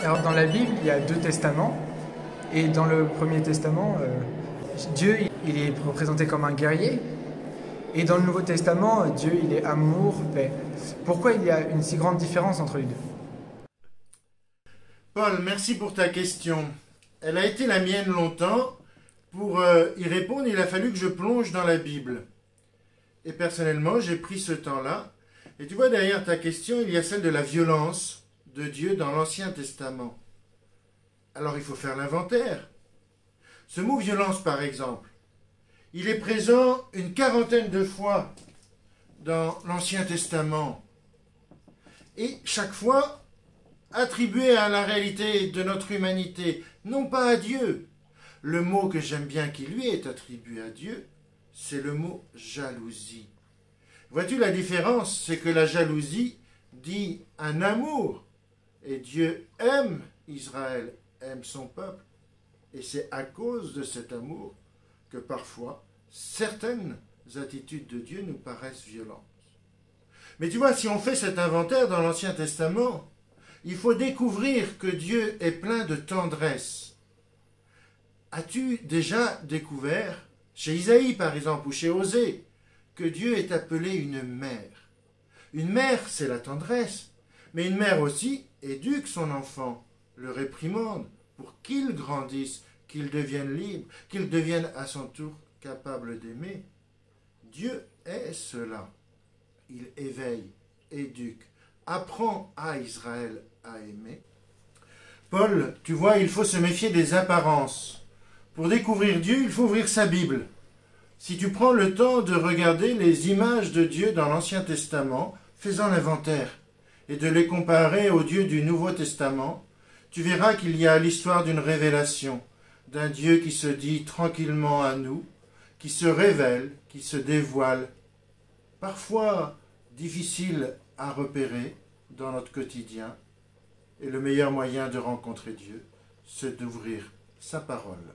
Alors dans la Bible, il y a deux testaments. Et dans le Premier Testament, Dieu il est représenté comme un guerrier. Et dans le Nouveau Testament, Dieu il est amour, paix. Pourquoi il y a une si grande différence entre les deux? Paul, merci pour ta question. Elle a été la mienne longtemps. Pour y répondre, il a fallu que je plonge dans la Bible. Et personnellement, j'ai pris ce temps-là. Et tu vois, derrière ta question, il y a celle de la violence de Dieu dans l'Ancien Testament. Alors il faut faire l'inventaire. Ce mot violence, par exemple, il est présent une quarantaine de fois dans l'Ancien Testament. Et chaque fois, attribué à la réalité de notre humanité, non pas à Dieu. Le mot que j'aime bien qui lui est attribué à Dieu, c'est le mot jalousie. Vois-tu la différence? C'est que la jalousie dit un amour. Et Dieu aime Israël, aime son peuple. Et c'est à cause de cet amour que parfois certaines attitudes de Dieu nous paraissent violentes. Mais tu vois, si on fait cet inventaire dans l'Ancien Testament, il faut découvrir que Dieu est plein de tendresse. As-tu déjà découvert, chez Isaïe par exemple, ou chez Osée, que Dieu est appelé une mère? Une mère, c'est la tendresse, mais une mère aussi éduque son enfant, le réprimande, pour qu'il grandisse, qu'il devienne libre, qu'il devienne à son tour capable d'aimer. Dieu est cela. Il éveille, éduque, apprend à Israël à aimer. Paul, tu vois, il faut se méfier des apparences. Pour découvrir Dieu, il faut ouvrir sa Bible. Si tu prends le temps de regarder les images de Dieu dans l'Ancien Testament, fais-en l'inventaire, et de les comparer au Dieu du Nouveau Testament, tu verras qu'il y a l'histoire d'une révélation, d'un Dieu qui se dit tranquillement à nous, qui se révèle, qui se dévoile, parfois difficile à repérer dans notre quotidien. Et le meilleur moyen de rencontrer Dieu, c'est d'ouvrir sa parole.